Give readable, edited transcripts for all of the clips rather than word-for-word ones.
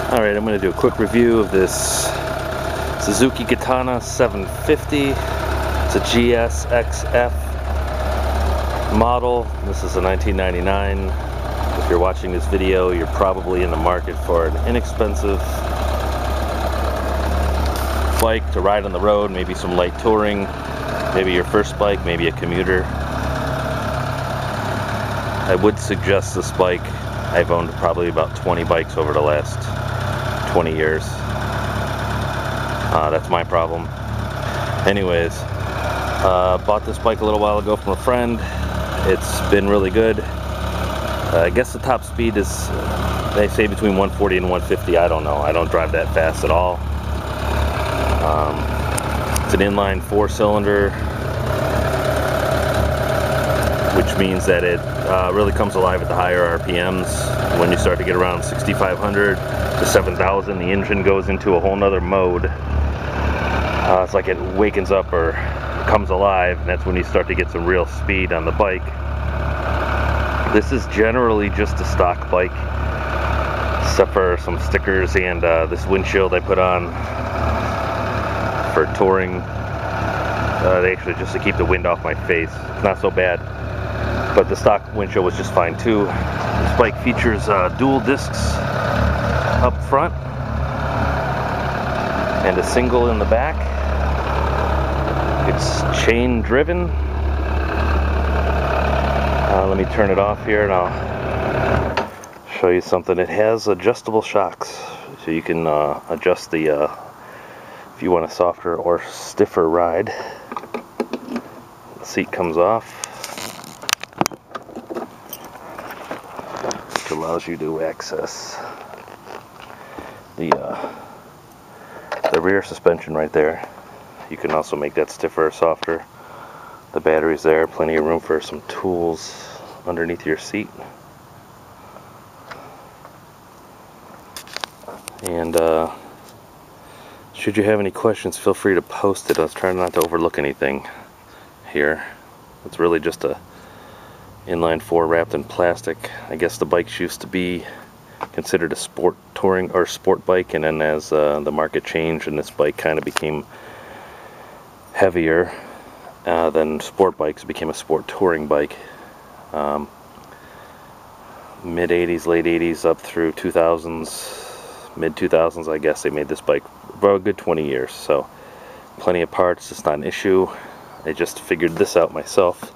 Alright, I'm going to do a quick review of this Suzuki Katana 750. It's a GSX-F model. This is a 1999. If you're watching this video, you're probably in the market for an inexpensive bike to ride on the road, maybe some light touring, maybe your first bike, maybe a commuter. I would suggest this bike. I've owned probably about 20 bikes over the last 20 years. That's my problem. Anyways, bought this bike a little while ago from a friend. It's been really good. I guess the top speed is, they say between 140 and 150. I don't know. I don't drive that fast at all. It's an inline 4-cylinder, which means that it really comes alive at the higher RPMs. When you start to get around 6,500 to 7,000, the engine goes into a whole nother mode. It's like it wakens up or comes alive, and that's when you start to get some real speed on the bike. This is generally just a stock bike, except for some stickers and this windshield I put on for touring. Actually just to keep the wind off my face. It's not so bad, but the stock windshield was just fine too. This bike features dual discs up front and a single in the back. It's chain driven. Let me turn it off here and I'll show you something. It has adjustable shocks, so you can adjust the if you want a softer or stiffer ride. The seat comes off, which allows you to access the rear suspension right there. You can also make that stiffer or softer. The battery's there, plenty of room for some tools underneath your seat. And should you have any questions, feel free to post it. I was trying not to overlook anything here. It's really just a inline 4 wrapped in plastic. I guess the bikes used to be considered a sport touring or sport bike, and then as the market changed and this bike kind of became heavier than sport bikes, it became a sport touring bike. Mid 80s, late 80s up through 2000s, mid 2000s, I guess they made this bike for a good 20 years. So plenty of parts, it's not an issue. I just figured this out myself,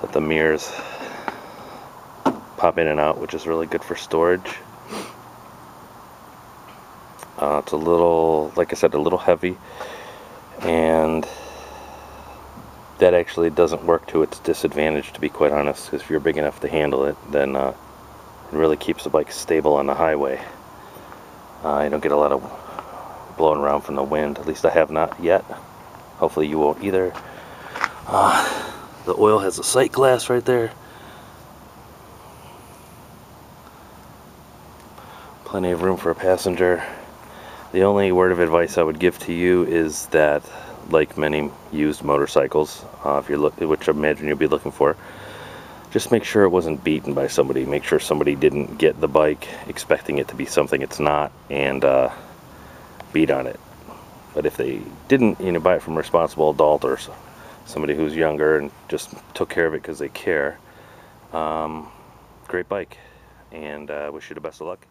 that the mirrors pop in and out, which is really good for storage. It's a little, like I said, a little heavy, and that actually doesn't work to its disadvantage, to be quite honest, because if you're big enough to handle it, then it really keeps the bike stable on the highway. You don't get a lot of blowing around from the wind, at least I have not yet. Hopefully you won't either. The oil has a sight glass right there. Plenty of room for a passenger. The only word of advice I would give to you is that, like many used motorcycles, if you're which I imagine you'll be looking for, just make sure it wasn't beaten by somebody. Make sure somebody didn't get the bike expecting it to be something it's not and beat on it. But if they didn't, buy it from a responsible adult or somebody who's younger and just took care of it because they care, great bike, and wish you the best of luck.